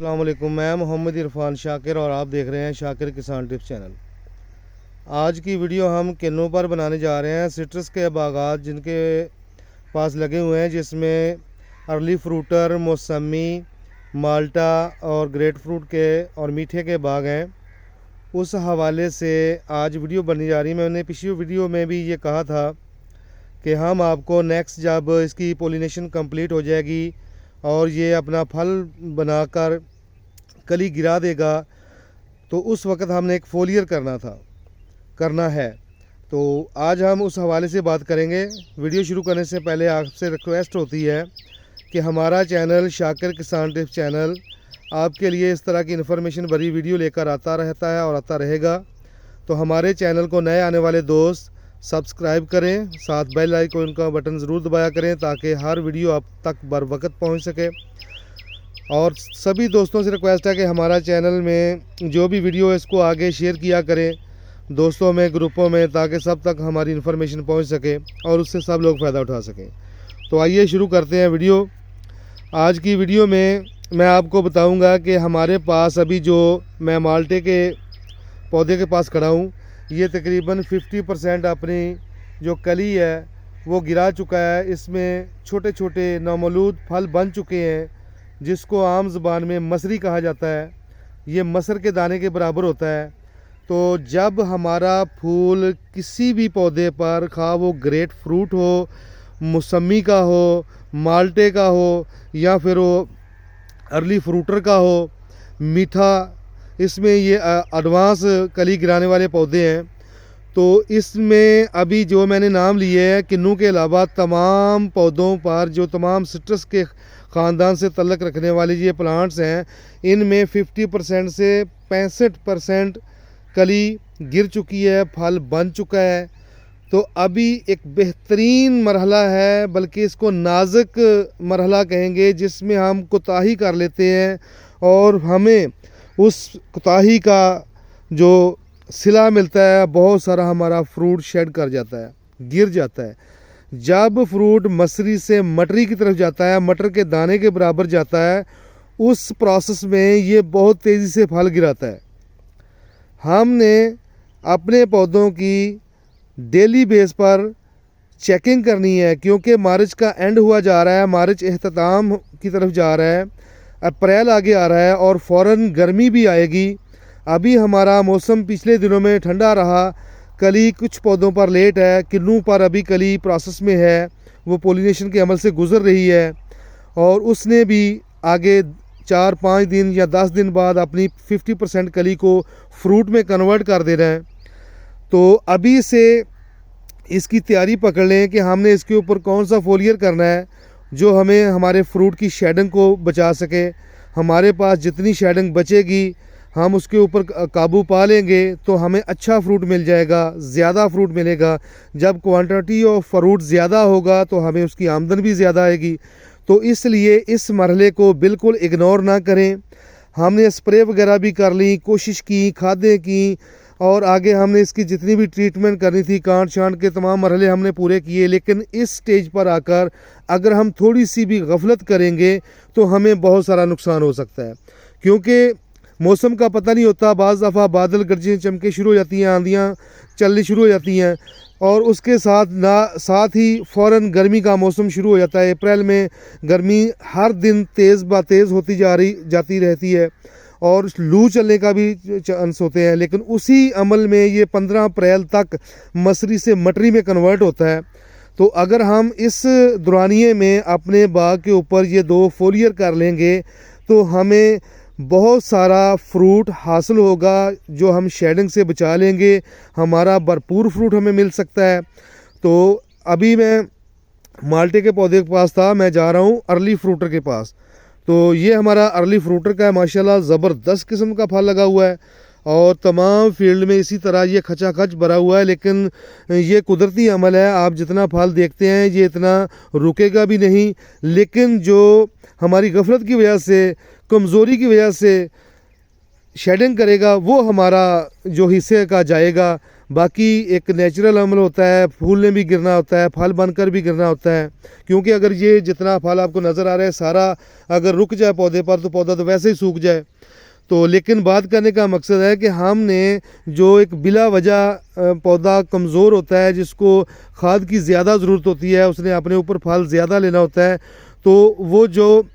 अस्सलाम वालेकुम। मैं मोहम्मद इरफान शाकिर और आप देख रहे हैं शाकिर किसान टिप्स चैनल। आज की वीडियो हम किन्नों पर बनाने जा रहे हैं। सिट्रस के बागात जिनके पास लगे हुए हैं, जिसमें अर्ली फ्रूटर, मौसमी, माल्टा और ग्रेट फ्रूट के और मीठे के बाग हैं। उस हवाले से आज वीडियो बनने जा रही है। मैंने पिछली वीडियो में भी ये कहा था कि हम आपको नेक्स्ट जब इसकी पोलिनेशन कंप्लीट हो जाएगी और ये अपना फल बनाकर कली गिरा देगा तो उस वक़्त हमने एक फोलियर करना है। तो आज हम उस हवाले से बात करेंगे। वीडियो शुरू करने से पहले आपसे रिक्वेस्ट होती है कि हमारा चैनल शाकिर किसान टिप्स चैनल आपके लिए इस तरह की इन्फॉर्मेशन भरी वीडियो लेकर आता रहता है और आता रहेगा। तो हमारे चैनल को नए आने वाले दोस्त सब्सक्राइब करें, साथ बेल आइकन का बटन ज़रूर दबाया करें ताकि हर वीडियो आप तक बर वक्त पहुँच सके। और सभी दोस्तों से रिक्वेस्ट है कि हमारा चैनल में जो भी वीडियो है इसको आगे शेयर किया करें दोस्तों में, ग्रुपों में, ताकि सब तक हमारी इन्फॉर्मेशन पहुंच सके और उससे सब लोग फ़ायदा उठा सकें। तो आइए शुरू करते हैं वीडियो। आज की वीडियो में मैं आपको बताऊंगा कि हमारे पास अभी जो मैं माल्टे के पौधे के पास खड़ा हूँ, ये तकरीबन 50% अपनी जो कली है वो गिरा चुका है। इसमें छोटे छोटे नामौलूद फल बन चुके हैं जिसको आम ज़बान में मसरी कहा जाता है। ये मसर के दाने के बराबर होता है। तो जब हमारा फूल किसी भी पौधे पर, खा वो ग्रेट फ्रूट हो, मौसमी का हो, माल्टे का हो या फिर वो अर्ली फ्रूटर का हो, मीठा, इसमें ये एडवांस कली गिराने वाले पौधे हैं। तो इसमें अभी जो मैंने नाम लिए हैं, किन्नू के अलावा तमाम पौधों पर जो तमाम सिट्रस के ख़ानदान से तल्लक रखने वाले ये प्लांट्स हैं, इनमें 50% से 65% कली गिर चुकी है, फल बन चुका है। तो अभी एक बेहतरीन मरहला है, बल्कि इसको नाजुक मरहला कहेंगे, जिसमें हम कोताही कर लेते हैं और हमें उस कोताही का जो सिला मिलता है, बहुत सारा हमारा फ्रूट शेड कर जाता है, गिर जाता है। जब फ्रूट मसरी से मटरी की तरफ जाता है, मटर के दाने के बराबर जाता है, उस प्रोसेस में ये बहुत तेज़ी से फल गिराता है। हमने अपने पौधों की डेली बेस पर चेकिंग करनी है, क्योंकि मार्च का एंड हुआ जा रहा है, मार्च अख्ताम की तरफ जा रहा है, अप्रैल आगे आ रहा है और फ़ौरन गर्मी भी आएगी। अभी हमारा मौसम पिछले दिनों में ठंडा रहा, कली कुछ पौधों पर लेट है, किन्नू पर अभी कली प्रोसेस में है, वो पोलिनेशन के अमल से गुज़र रही है और उसने भी आगे 4-5 दिन या 10 दिन बाद अपनी 50% कली को फ्रूट में कन्वर्ट कर देना है। तो अभी से इसकी तैयारी पकड़ लें कि हमने इसके ऊपर कौन सा फोलियर करना है जो हमें हमारे फ्रूट की शेडिंग को बचा सके। हमारे पास जितनी शेडिंग बचेगी हम उसके ऊपर काबू पा लेंगे तो हमें अच्छा फ्रूट मिल जाएगा, ज़्यादा फ्रूट मिलेगा। जब क्वांटिटी ऑफ फ्रूट ज़्यादा होगा तो हमें उसकी आमदन भी ज़्यादा आएगी। तो इसलिए इस मरहले को बिल्कुल इग्नोर ना करें। हमने स्प्रे वगैरह भी कर ली, कोशिश की, खादें की और आगे हमने इसकी जितनी भी ट्रीटमेंट करनी थी, कांट छांट के तमाम मरहले हमने पूरे किए। लेकिन इस स्टेज पर आकर अगर हम थोड़ी सी भी गफलत करेंगे तो हमें बहुत सारा नुकसान हो सकता है, क्योंकि मौसम का पता नहीं होता। बाज़ दफ़ा बादल गरजें चमके शुरू हो जाती हैं, आंधियाँ चलनी शुरू हो जाती हैं और उसके साथ ही फ़ौरन गर्मी का मौसम शुरू हो जाता है। अप्रैल में गर्मी हर दिन तेज़ ब तेज़ होती जाती रहती है और लू चलने का भी चांस होते हैं। लेकिन उसी अमल में ये 15 अप्रैल तक मसरी से मटरी में कन्वर्ट होता है। तो अगर हम इस दौरानिए में अपने बाग के ऊपर ये 2 फोलियर कर लेंगे तो हमें बहुत सारा फ्रूट हासिल होगा जो हम शेडिंग से बचा लेंगे। हमारा भरपूर फ्रूट हमें मिल सकता है। तो अभी मैं माल्टे के पौधे के पास था, मैं जा रहा हूँ अर्ली फ्रूटर के पास। तो ये हमारा अर्ली फ्रूटर का है, माशाल्लाह ज़बरदस्त किस्म का फल लगा हुआ है और तमाम फील्ड में इसी तरह ये खचाखच भरा हुआ है। लेकिन ये कुदरती अमल है, आप जितना फल देखते हैं ये इतना रुकेगा भी नहीं। लेकिन जो हमारी गफलत की वजह से, कमज़ोरी की वजह से शेडिंग करेगा, वो हमारा जो हिस्से का जाएगा। बाकी एक नेचुरल अमल होता है, फूल ने भी गिरना होता है, फल बनकर भी गिरना होता है। क्योंकि अगर ये जितना फल आपको नज़र आ रहा है सारा अगर रुक जाए पौधे पर तो पौधा तो वैसे ही सूख जाए। तो लेकिन बात करने का मकसद है कि हमने जो एक बिला वजह पौधा कमज़ोर होता है, जिसको खाद की ज़्यादा ज़रूरत होती है, उसने अपने ऊपर फल ज़्यादा लेना होता है, तो वो जो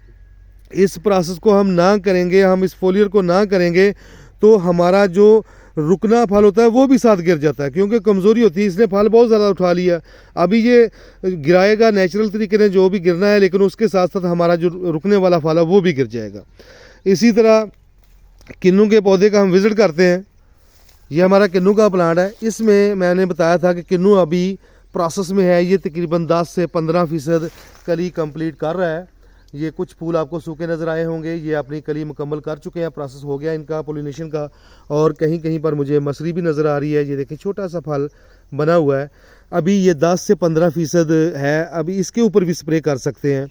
इस प्रोसेस को हम ना करेंगे, हम इस फोलियर को ना करेंगे, तो हमारा जो रुकना फल होता है वो भी साथ गिर जाता है। क्योंकि कमज़ोरी होती है, इसने फल बहुत ज़्यादा उठा लिया, अभी ये गिराएगा नेचुरल तरीके से जो भी गिरना है, लेकिन उसके साथ साथ हमारा जो रुकने वाला फल है वो भी गिर जाएगा। इसी तरह किन्नू के पौधे का हम विज़िट करते हैं। ये हमारा किन्नू का प्लांट है। इसमें मैंने बताया था कि किन्नू अभी प्रोसेस में है, ये तकरीबन 10 से 15% कली कंप्लीट कर रहा है। ये कुछ फूल आपको सूखे नज़र आए होंगे, ये अपनी कली मुकम्मल कर चुके हैं, प्रोसेस हो गया इनका पोलिनेशन का। और कहीं कहीं पर मुझे मसरी भी नज़र आ रही है, ये देखिए छोटा सा फल बना हुआ है। अभी ये 10 से 15% है, अभी इसके ऊपर भी स्प्रे कर सकते हैं।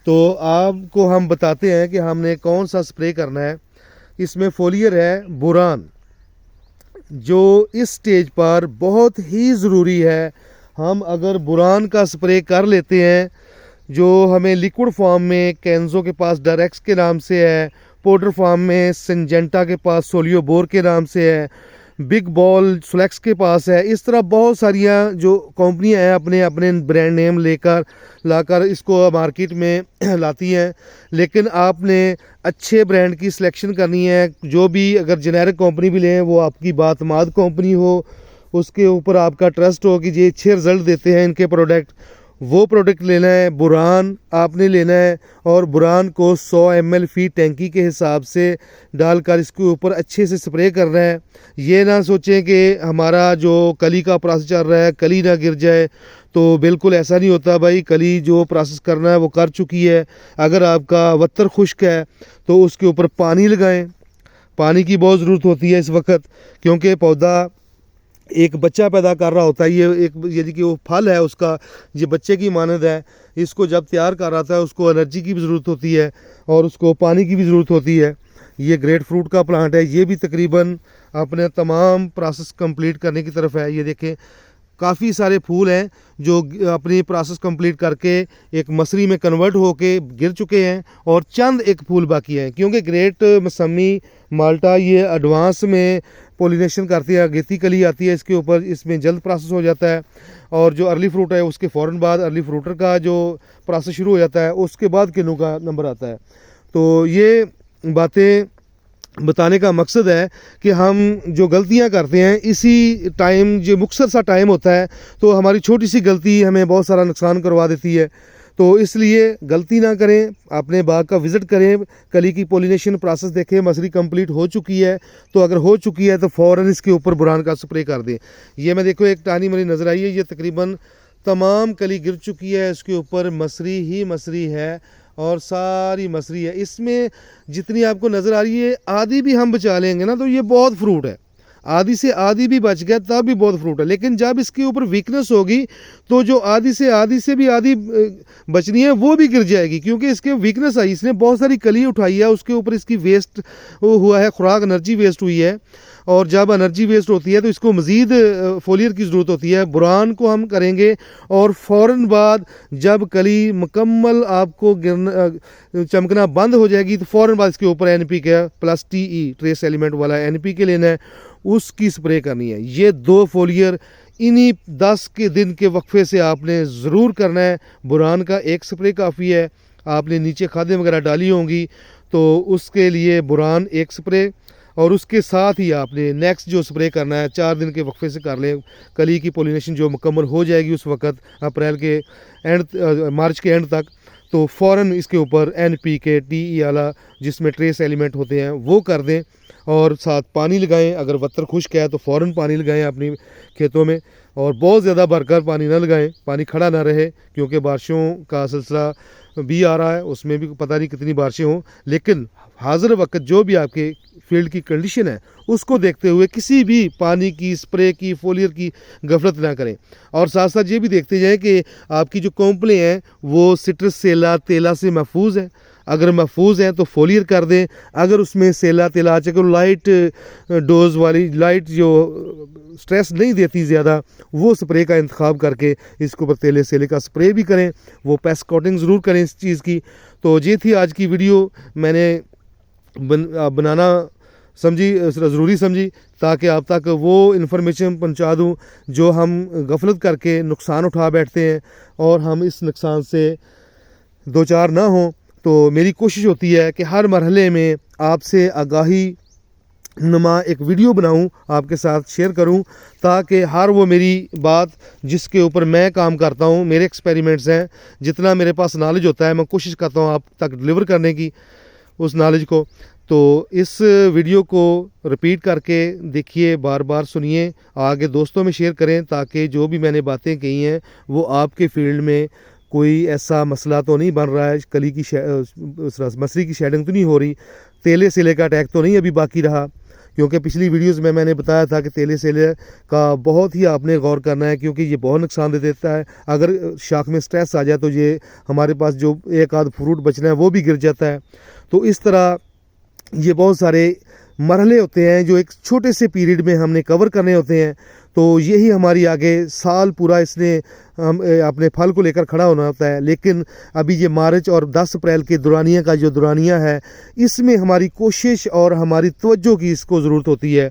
तो आपको हम बताते हैं कि हमने कौन सा स्प्रे करना है। इसमें फोलियर है बोरान, जो इस स्टेज पर बहुत ही ज़रूरी है। हम अगर बोरान का स्प्रे कर लेते हैं, जो हमें लिक्विड फॉर्म में कैंजो के पास डायरेक्स के नाम से है, पाउडर फॉर्म में सिंजेंटा के पास सोलियोबोर के नाम से है, बिग बॉल फ्लेक्स के पास है, इस तरह बहुत सारियां जो कंपनियां हैं अपने अपने ब्रांड नेम लेकर लाकर इसको मार्केट में लाती हैं। लेकिन आपने अच्छे ब्रांड की सिलेक्शन करनी है। जो भी अगर जेनेरिक कंपनी भी लें, वो आपकी बातमाद कंपनी हो, उसके ऊपर आपका ट्रस्ट हो कि ये अच्छे रिज़ल्ट देते हैं इनके प्रोडक्ट, वो प्रोडक्ट लेना है। बुरान आपने लेना है और बुरान को 100 ml फी टैंकी के हिसाब से डालकर इसके ऊपर अच्छे से स्प्रे करना है। ये ना सोचें कि हमारा जो कली का प्रोसेस चल रहा है कली ना गिर जाए, तो बिल्कुल ऐसा नहीं होता भाई। कली जो प्रोसेस करना है वो कर चुकी है। अगर आपका वत्तर खुश्क है तो उसके ऊपर पानी लगाएं। पानी की बहुत ज़रूरत होती है इस वक्त, क्योंकि पौधा एक बच्चा पैदा कर रहा होता है। ये एक यदि कि वो फल है उसका, ये बच्चे की मानद है। इसको जब तैयार कर रहा था उसको एनर्जी की भी ज़रूरत होती है और उसको पानी की भी ज़रूरत होती है। ये ग्रेट फ्रूट का प्लांट है, ये भी तकरीबन अपने तमाम प्रोसेस कंप्लीट करने की तरफ है। ये देखें काफ़ी सारे फूल हैं जो अपनी प्रोसेस कंप्लीट करके एक मसरी में कन्वर्ट होके गिर चुके हैं और चंद एक फूल बाकी हैं। क्योंकि ग्रेट मौसमी माल्टा ये एडवांस में पोलिनेशन करती है, अगेती कली आती है इसके ऊपर, इसमें जल्द प्रोसेस हो जाता है। और जो अर्ली फ्रूट है उसके फ़ौरन बाद अर्ली फ्रूटर का जो प्रोसेस शुरू हो जाता है, उसके बाद किन्नू का नंबर आता है। तो ये बातें बताने का मकसद है कि हम जो गलतियां करते हैं इसी टाइम, जो मुख्तर सा टाइम होता है, तो हमारी छोटी सी गलती हमें बहुत सारा नुकसान करवा देती है। तो इसलिए गलती ना करें, अपने बाग का विज़िट करें, कली की पोलिनेशन प्रोसेस देखें, मसरी कंप्लीट हो चुकी है तो अगर हो चुकी है तो फ़ौरन इसके ऊपर बुरान का स्प्रे कर दें। ये मैं देखो एक टानी मरी नज़र आई है, ये तकरीबन तमाम कली गिर चुकी है, इसके ऊपर मसरी ही मसरी है और सारी मसरी है। इसमें जितनी आपको नज़र आ रही है आधी भी हम बचा लेंगे ना तो ये बहुत फ्रूट है, आधी से आधी भी बच गया तब भी बहुत फ्रूट है। लेकिन जब इसके ऊपर वीकनेस होगी तो जो आधी से भी आधी बचनी है वो भी गिर जाएगी, क्योंकि इसके वीकनेस आई, इसने बहुत सारी कली उठाई है, उसके ऊपर इसकी वेस्ट हुआ है, खुराक एनर्जी वेस्ट हुई है। और जब एनर्जी वेस्ट होती है तो इसको मज़ीद फोलियर की ज़रूरत होती है। बुरान को हम करेंगे और फ़ौरन बाद जब कली मुकम्मल आपको गिरना चमकना बंद हो जाएगी तो फ़ौरन बाद इसके ऊपर NPK plus TE trace element वाला NPK लेना है, उसकी स्प्रे करनी है। ये 2 फोलियर इन्हीं 10 के दिन के वक्फे से आपने ज़रूर करना है। बुरान का एक स्प्रे काफ़ी है, आपने नीचे खादें वगैरह डाली होंगी तो उसके लिए बुरान एक स्प्रे, और उसके साथ ही आपने नेक्स्ट जो स्प्रे करना है 4 दिन के वक्फे से कर लें। कली की पोलिनेशन जो मुकम्मल हो जाएगी उस वक़्त अप्रैल के एंड मार्च के एंड तक, तो फ़ौरन इसके ऊपर NPK TE वाला जिसमें ट्रेस एलिमेंट होते हैं वो कर दें और साथ पानी लगाएं। अगर वत्तर खुश्क है तो फ़ौरन पानी लगाएं अपनी खेतों में, और बहुत ज़्यादा भरकर पानी ना लगाएं, पानी खड़ा ना रहे, क्योंकि बारिशों का सिलसिला भी आ रहा है, उसमें भी पता नहीं कितनी बारिशें हों। लेकिन हाज़िर वक्त जो भी आपके फील्ड की कंडीशन है उसको देखते हुए किसी भी पानी की, स्प्रे की, फोलियर की गफलत ना करें। और साथ साथ ये भी देखते जाएं कि आपकी जो कोंपलें हैं वो सिट्रस सेला तेला से महफूज है। अगर महफूज हैं तो फोलियर कर दें। अगर उसमें सेला तिलाच अगर लाइट डोज वाली लाइट जो स्ट्रेस नहीं देती ज़्यादा, वो स्प्रे का इंतखाब करके इसके ऊपर तेले सेले का स्प्रे भी करें, वो पेस्ट कोटिंग ज़रूर करें इस चीज़ की। तो ये थी आज की वीडियो, मैंने बनाना समझी ज़रूरी समझी ताकि आप तक वो इन्फॉर्मेशन पहुंचा दूं जो हम गफलत करके नुकसान उठा बैठते हैं और हम इस नुकसान से दो चार ना हों। तो मेरी कोशिश होती है कि हर मरहले में आपसे आगाही नुमा एक वीडियो बनाऊं, आपके साथ शेयर करूं, ताकि हर वो मेरी बात जिसके ऊपर मैं काम करता हूं, मेरे एक्सपेरिमेंट्स हैं, जितना मेरे पास नॉलेज होता है मैं कोशिश करता हूं आप तक डिलीवर करने की उस नॉलेज को। तो इस वीडियो को रिपीट करके देखिए, बार बार सुनिए, आगे दोस्तों में शेयर करें ताकि जो भी मैंने बातें कही हैं वो आपके फील्ड में कोई ऐसा मसला तो नहीं बन रहा है, कली की मसरी की शेडिंग तो नहीं हो रही, तेले सेले का अटैक तो नहीं अभी बाकी रहा। क्योंकि पिछली वीडियोस में मैंने बताया था कि तेले सेले का बहुत ही आपने गौर करना है, क्योंकि ये बहुत नुकसान दे देता है। अगर शाख में स्ट्रेस आ जाए तो ये हमारे पास जो एक आध फ्रूट बचना है वो भी गिर जाता है। तो इस तरह ये बहुत सारे मरहले होते हैं जो एक छोटे से पीरियड में हमने कवर करने होते हैं। तो यही हमारी आगे साल पूरा इसने हम अपने फल को लेकर खड़ा होना होता है। लेकिन अभी ये मार्च और 10 अप्रैल के दुरानिया का जो दुरानिया है, इसमें हमारी कोशिश और हमारी तवज्जो की इसको ज़रूरत होती है।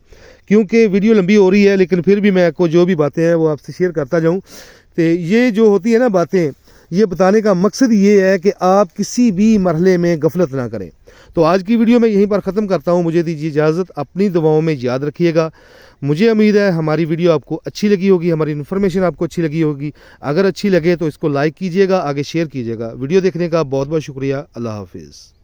क्योंकि वीडियो लंबी हो रही है लेकिन फिर भी मैं आपको जो भी बातें हैं वो आपसे शेयर करता जाऊँ। तो ये जो होती है ना बातें, ये बताने का मकसद ये है कि आप किसी भी मरहले में गफलत ना करें। तो आज की वीडियो मैं यहीं पर ख़त्म करता हूँ, मुझे दीजिए इजाज़त। अपनी दुआओं में याद रखिएगा। मुझे उम्मीद है हमारी वीडियो आपको अच्छी लगी होगी, हमारी इन्फॉर्मेशन आपको अच्छी लगी होगी। अगर अच्छी लगे तो इसको लाइक कीजिएगा, आगे शेयर कीजिएगा। वीडियो देखने का बहुत बहुत शुक्रिया। अल्लाह हाफिज़।